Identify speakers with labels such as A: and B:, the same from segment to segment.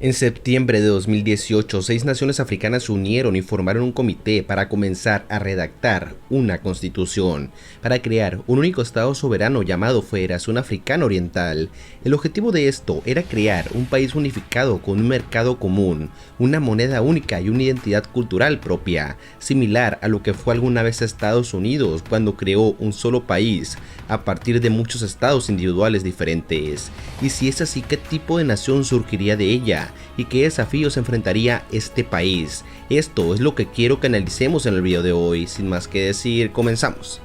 A: En septiembre de 2018, 6 naciones africanas se unieron y formaron un comité para comenzar a redactar una constitución, para crear un único estado soberano llamado Federación Africana Oriental. El objetivo de esto era crear un país unificado con un mercado común, una moneda única y una identidad cultural propia, similar a lo que fue alguna vez Estados Unidos cuando creó un solo país a partir de muchos estados individuales diferentes. Y si es así, ¿qué tipo de nación surgiría de ella? ¿Y qué desafíos enfrentaría este país? Esto es lo que quiero que analicemos en el video de hoy. Sin más que decir, comenzamos.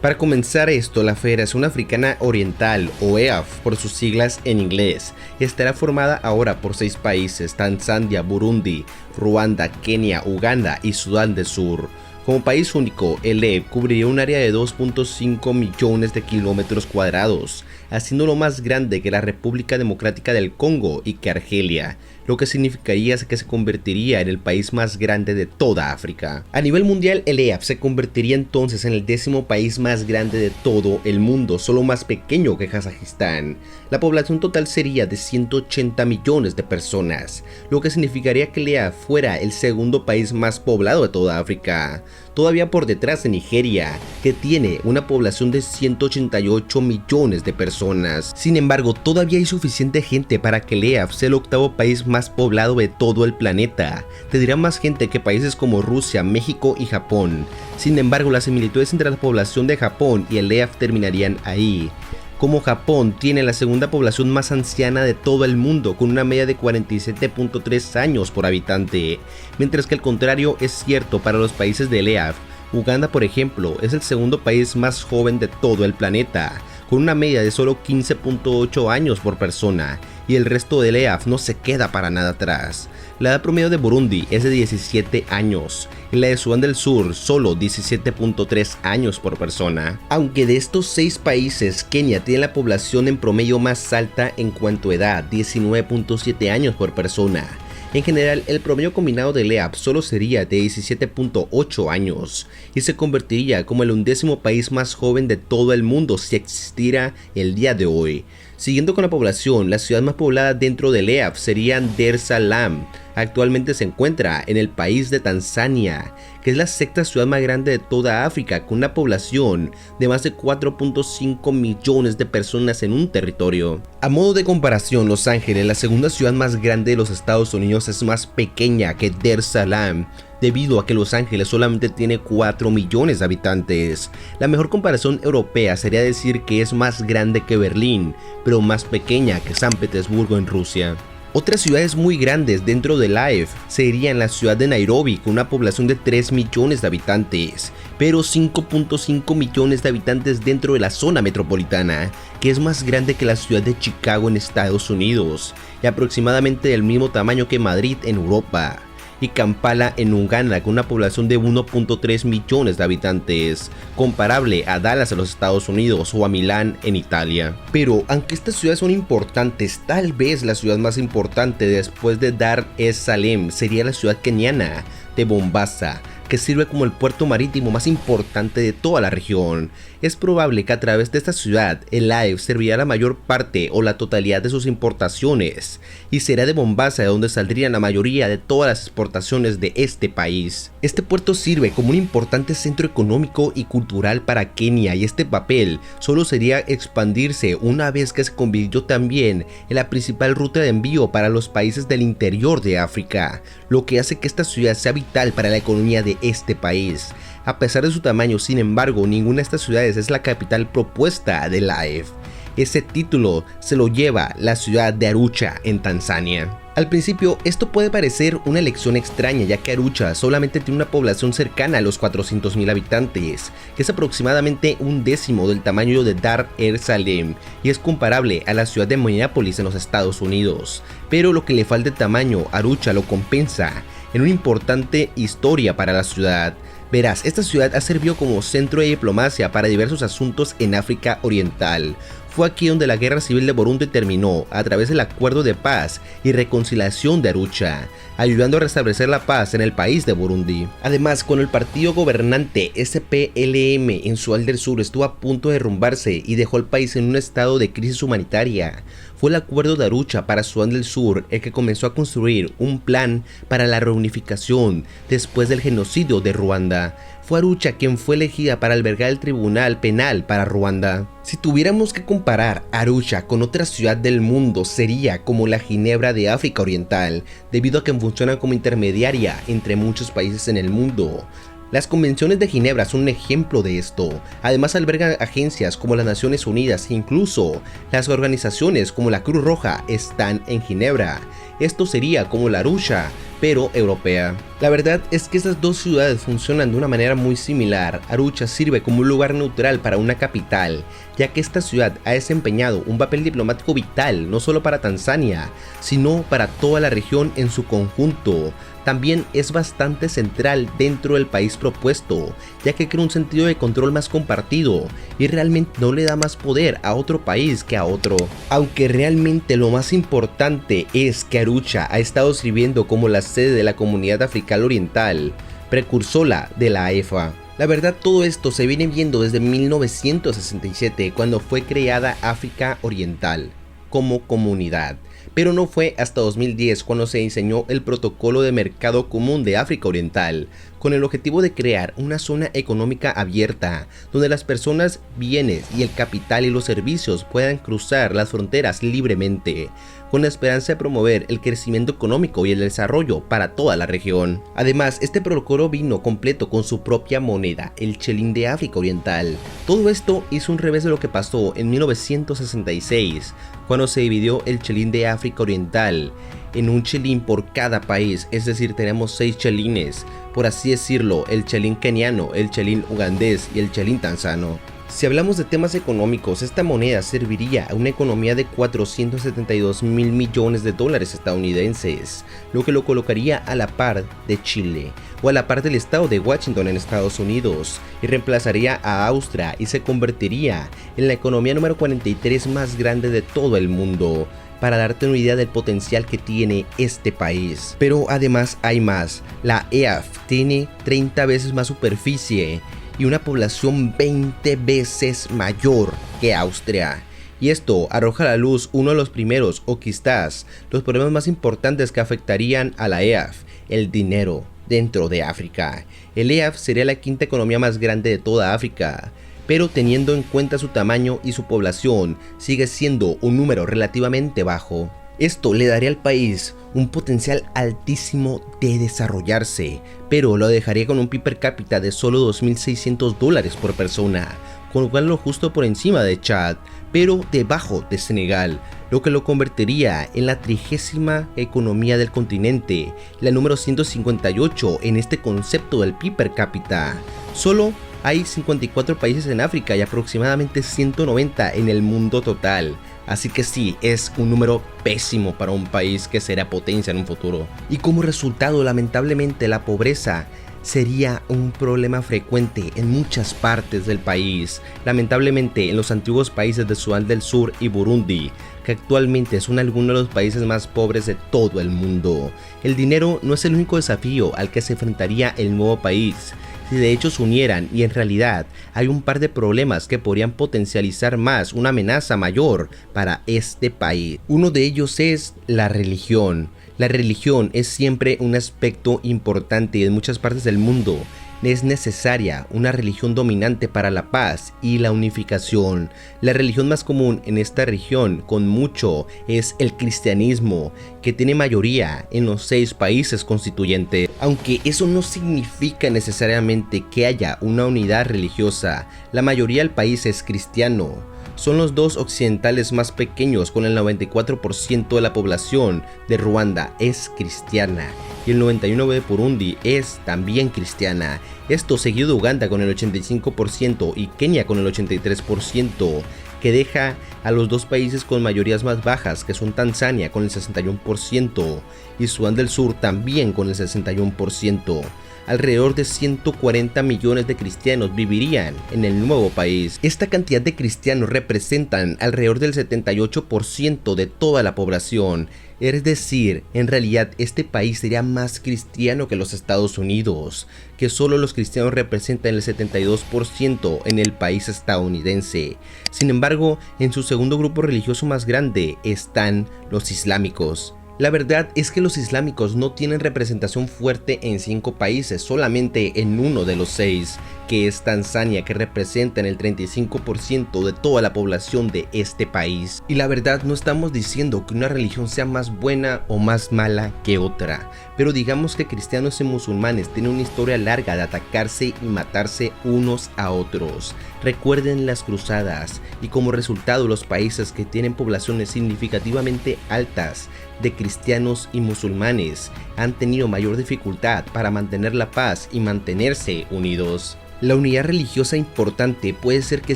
A: Para comenzar esto, la Federación Africana Oriental, o EAF por sus siglas en inglés, estará formada ahora por 6 países: Tanzania, Burundi, Ruanda, Kenia, Uganda y Sudán del Sur. Como país único, el EAF cubriría un área de 2.5 millones de kilómetros cuadrados, haciéndolo más grande que la República Democrática del Congo y que Argelia, lo que significaría que se convertiría en el país más grande de toda África. A nivel mundial, el EAF se convertiría entonces en el 10º país más grande de todo el mundo, solo más pequeño que Kazajistán. La población total sería de 180 millones de personas, lo que significaría que el EAF fuera el segundo país más poblado de toda África, todavía por detrás de Nigeria, que tiene una población de 188 millones de personas. Sin embargo, todavía hay suficiente gente para que el EAF sea el 8º país más poblado de todo el planeta. Tendría más gente que países como Rusia, México y Japón. Sin embargo, las similitudes entre la población de Japón y el EAF terminarían ahí. Como Japón tiene la segunda población más anciana de todo el mundo, con una media de 47.3 años por habitante, mientras que el contrario es cierto para los países del EAF. Uganda, por ejemplo, es el segundo país más joven de todo el planeta, con una media de solo 15.8 años por persona, y el resto del EAF no se queda para nada atrás. La edad promedio de Burundi es de 17 años, y la de Sudán del Sur solo 17.3 años por persona. Aunque de estos 6 países, Kenia tiene la población en promedio más alta en cuanto a edad, 19.7 años por persona. En general, el promedio combinado del EAF solo sería de 17.8 años y se convertiría como el 11º país más joven de todo el mundo si existiera el día de hoy. Siguiendo con la población, la ciudad más poblada dentro del EAF sería Dar es Salaam. Actualmente se encuentra en el país de Tanzania, que es la 6ª ciudad más grande de toda África, con una población de más de 4.5 millones de personas en un territorio. A modo de comparación, Los Ángeles, la segunda ciudad más grande de los Estados Unidos, es más pequeña que Dar es Salaam, debido a que Los Ángeles solamente tiene 4 millones de habitantes. La mejor comparación europea sería decir que es más grande que Berlín, pero más pequeña que San Petersburgo en Rusia. Otras ciudades muy grandes dentro del EAF serían la ciudad de Nairobi, con una población de 3 millones de habitantes, pero 5.5 millones de habitantes dentro de la zona metropolitana, que es más grande que la ciudad de Chicago en Estados Unidos, y aproximadamente del mismo tamaño que Madrid en Europa. Y Kampala en Uganda, con una población de 1.3 millones de habitantes, comparable a Dallas en los Estados Unidos o a Milán en Italia. Pero aunque estas ciudades son importantes, tal vez la ciudad más importante después de Dar es Salaam sería la ciudad keniana de Mombasa, que sirve como el puerto marítimo más importante de toda la región. Es probable que a través de esta ciudad el EAF servirá la mayor parte o la totalidad de sus importaciones, y será de Mombasa de donde saldrían la mayoría de todas las exportaciones de este país. Este puerto sirve como un importante centro económico y cultural para Kenia, y este papel solo sería expandirse una vez que se convirtió también en la principal ruta de envío para los países del interior de África, lo que hace que esta ciudad sea vital para la economía de este país. A pesar de su tamaño, sin embargo, ninguna de estas ciudades es la capital propuesta del EAF. Ese título se lo lleva la ciudad de Arusha en Tanzania. Al principio, esto puede parecer una elección extraña, ya que Arusha solamente tiene una población cercana a los 400.000 habitantes, que es aproximadamente un décimo del tamaño de Dar es Salaam, y es comparable a la ciudad de Minneapolis en los Estados Unidos. Pero lo que le falta de tamaño, Arusha lo compensa en una importante historia para la ciudad. Verás, esta ciudad ha servido como centro de diplomacia para diversos asuntos en África Oriental. Fue aquí donde la guerra civil de Burundi terminó a través del acuerdo de paz y reconciliación de Arusha, ayudando a restablecer la paz en el país de Burundi. Además, cuando el partido gobernante SPLM en Sudán del Sur estuvo a punto de derrumbarse y dejó al país en un estado de crisis humanitaria, fue el acuerdo de Arusha para Sudán del Sur el que comenzó a construir un plan para la reunificación después del genocidio de Ruanda. Fue Arusha quien fue elegida para albergar el tribunal penal para Ruanda. Si tuviéramos que comparar Arusha con otra ciudad del mundo, sería como la Ginebra de África Oriental, debido a que funciona como intermediaria entre muchos países en el mundo. Las convenciones de Ginebra son un ejemplo de esto. Además albergan agencias como las Naciones Unidas e incluso las organizaciones como la Cruz Roja están en Ginebra. Esto sería como la Arusha, pero europea. La verdad es que estas dos ciudades funcionan de una manera muy similar. Arusha sirve como un lugar neutral para una capital, ya que esta ciudad ha desempeñado un papel diplomático vital no solo para Tanzania, sino para toda la región en su conjunto. También es bastante central dentro del país propuesto, ya que crea un sentido de control más compartido y realmente no le da más poder a otro país que a otro. Aunque realmente lo más importante es que Arusha ha estado sirviendo como la sede de la Comunidad Africana Oriental, precursora de la AEFA. La verdad, todo esto se viene viendo desde 1967, cuando fue creada África Oriental como comunidad. Pero no fue hasta 2010 cuando se diseñó el Protocolo de Mercado Común de África Oriental, con el objetivo de crear una zona económica abierta, donde las personas, bienes y el capital y los servicios puedan cruzar las fronteras libremente, con la esperanza de promover el crecimiento económico y el desarrollo para toda la región. Además, este protocolo vino completo con su propia moneda, el chelín de África Oriental. Todo esto hizo un revés de lo que pasó en 1966, cuando se dividió el chelín de África Oriental en un chelín por cada país, es decir, tenemos 6 chelines, por así decirlo, el chelín keniano, el chelín ugandés y el chelín tanzano. Si hablamos de temas económicos, esta moneda serviría a una economía de 472 mil millones de dólares estadounidenses, lo que lo colocaría a la par de Chile o a la par del estado de Washington en Estados Unidos, y reemplazaría a Austria y se convertiría en la economía número 43 más grande de todo el mundo, para darte una idea del potencial que tiene este país. Pero además hay más. La EAF tiene 30 veces más superficie y una población 20 veces mayor que Austria. Y esto arroja a la luz uno de los primeros, o quizás los problemas más importantes que afectarían a la EAF: el dinero dentro de África. El EAF sería la quinta economía más grande de toda África, pero teniendo en cuenta su tamaño y su población, sigue siendo un número relativamente bajo. Esto le daría al país un potencial altísimo de desarrollarse, pero lo dejaría con un PIB per cápita de solo $2.600 por persona, con lo cual lo justo por encima de Chad, pero debajo de Senegal, lo que lo convertiría en la 30ª economía del continente, la número 158 en este concepto del PIB per cápita. Solo hay 54 países en África y aproximadamente 190 en el mundo total. Así que sí, es un número pésimo para un país que será potencia en un futuro. Y como resultado, lamentablemente, la pobreza sería un problema frecuente en muchas partes del país. Lamentablemente, en los antiguos países de Sudán del Sur y Burundi, que actualmente son algunos de los países más pobres de todo el mundo. El dinero no es el único desafío al que se enfrentaría el nuevo país. Si de hecho se unieran, y en realidad hay un par de problemas que podrían potencializar más una amenaza mayor para este país. Uno de ellos es la religión. La religión es siempre un aspecto importante y en muchas partes del mundo es necesaria una religión dominante para la paz y la unificación. La religión más común en esta región con mucho es el cristianismo, que tiene mayoría en los 6 países constituyentes. Aunque eso no significa necesariamente que haya una unidad religiosa, la mayoría del país es cristiano. Son los 2 occidentales más pequeños, con el 94% de la población de Ruanda es cristiana y el 99% de Burundi es también cristiana. Esto seguido de Uganda con el 85% y Kenia con el 83%, que deja a los 2 países con mayorías más bajas, que son Tanzania con el 61% y Sudán del Sur también con el 61%. alrededor de 140 millones de cristianos vivirían en el nuevo país. Esta cantidad de cristianos representan alrededor del 78% de toda la población. Es decir, en realidad este país sería más cristiano que los Estados Unidos, que solo los cristianos representan el 72% en el país estadounidense. Sin embargo, en su segundo grupo religioso más grande están los islámicos. La verdad es que los islámicos no tienen representación fuerte en 5 países, solamente en uno de los 6, que es Tanzania, que representa el 35% de toda la población de este país. Y la verdad, no estamos diciendo que una religión sea más buena o más mala que otra, pero digamos que cristianos y musulmanes tienen una historia larga de atacarse y matarse unos a otros. Recuerden las cruzadas, y como resultado los países que tienen poblaciones significativamente altas de cristianos y musulmanes han tenido mayor dificultad para mantener la paz y mantenerse unidos. La unidad religiosa importante puede ser que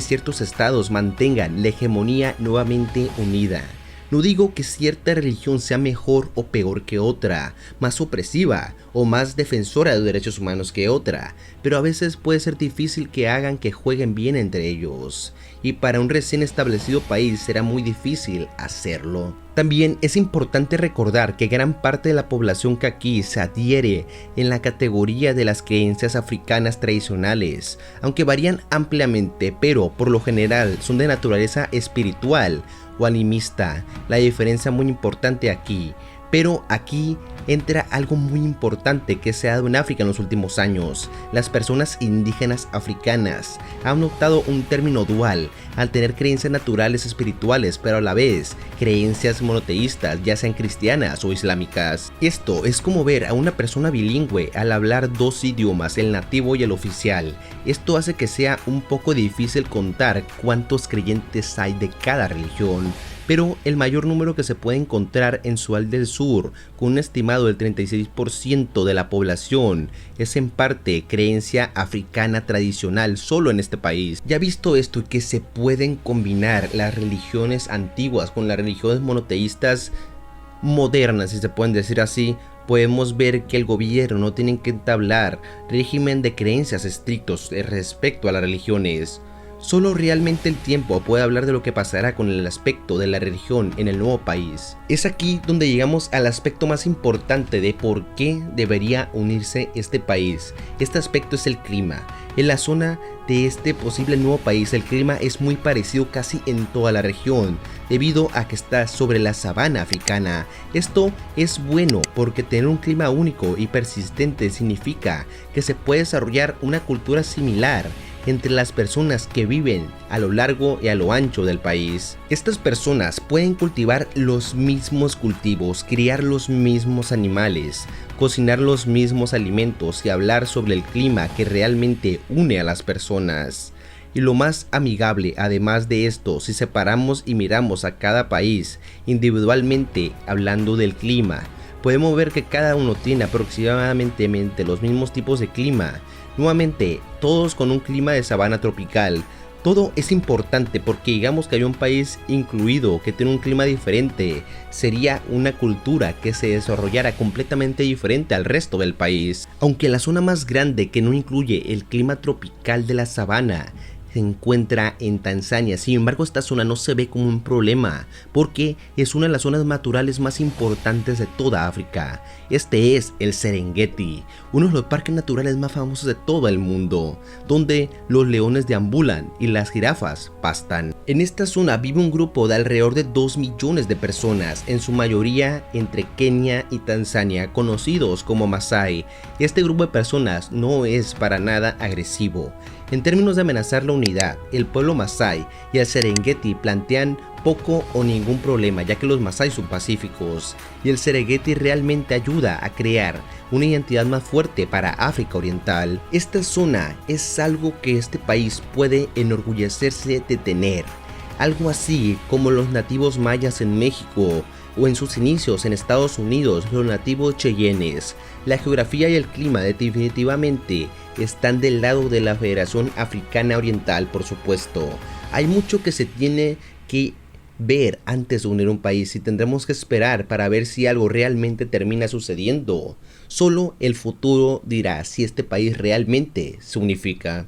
A: ciertos estados mantengan la hegemonía nuevamente unida. No digo que cierta religión sea mejor o peor que otra, más opresiva o más defensora de derechos humanos que otra, pero a veces puede ser difícil que hagan que jueguen bien entre ellos, y para un recién establecido país será muy difícil hacerlo. También es importante recordar que gran parte de la población que aquí se adhiere en la categoría de las creencias africanas tradicionales, aunque varían ampliamente, pero por lo general son de naturaleza espiritual o animista. La diferencia muy importante aquí, pero aquí entra algo muy importante que se ha dado en África en los últimos años. Las personas indígenas africanas han adoptado un término dual al tener creencias naturales espirituales, pero a la vez creencias monoteístas, ya sean cristianas o islámicas. Esto es como ver a una persona bilingüe al hablar 2 idiomas, el nativo y el oficial. Esto hace que sea un poco difícil contar cuántos creyentes hay de cada religión, pero el mayor número que se puede encontrar en Sudán del Sur, con un estimado del 36% de la población, es en parte creencia africana tradicional solo en este país. Ya visto esto y que se pueden combinar las religiones antiguas con las religiones monoteístas modernas, si se pueden decir así, podemos ver que el gobierno no tiene que entablar régimen de creencias estrictos respecto a las religiones. Solo realmente el tiempo puede hablar de lo que pasará con el aspecto de la religión en el nuevo país. Es aquí donde llegamos al aspecto más importante de por qué debería unirse este país. Este aspecto es el clima. En la zona de este posible nuevo país, el clima es muy parecido casi en toda la región, debido a que está sobre la sabana africana. Esto es bueno porque tener un clima único y persistente significa que se puede desarrollar una cultura similar entre las personas que viven a lo largo y a lo ancho del país. Estas personas pueden cultivar los mismos cultivos, criar los mismos animales, cocinar los mismos alimentos y hablar sobre el clima que realmente une a las personas. Y lo más amigable, además de esto, si separamos y miramos a cada país individualmente hablando del clima, podemos ver que cada uno tiene aproximadamente los mismos tipos de clima. Nuevamente, todos con un clima de sabana tropical. Todo es importante porque digamos que hay un país incluido que tiene un clima diferente, sería una cultura que se desarrollara completamente diferente al resto del país. Aunque la zona más grande que no incluye el clima tropical de la sabana se encuentra en Tanzania, sin embargo esta zona no se ve como un problema porque es una de las zonas naturales más importantes de toda África. Este es el Serengeti, uno de los parques naturales más famosos de todo el mundo, donde los leones deambulan y las jirafas pastan. En esta zona vive un grupo de alrededor de 2 millones de personas, en su mayoría entre Kenia y Tanzania, conocidos como Masai. Este grupo de personas no es para nada agresivo. En términos de amenazar la unidad, el pueblo Masai y el Serengeti plantean poco o ningún problema, ya que los Masai son pacíficos y el Serengeti realmente ayuda a crear una identidad más fuerte para África Oriental. Esta zona es algo que este país puede enorgullecerse de tener, algo así como los nativos mayas en México o en sus inicios en Estados Unidos los nativos cheyennes. La geografía y el clima definitivamente están del lado de la Federación Africana Oriental, por supuesto. Hay mucho que se tiene que ver antes de unir un país y tendremos que esperar para ver si algo realmente termina sucediendo. Solo el futuro dirá si este país realmente se unifica.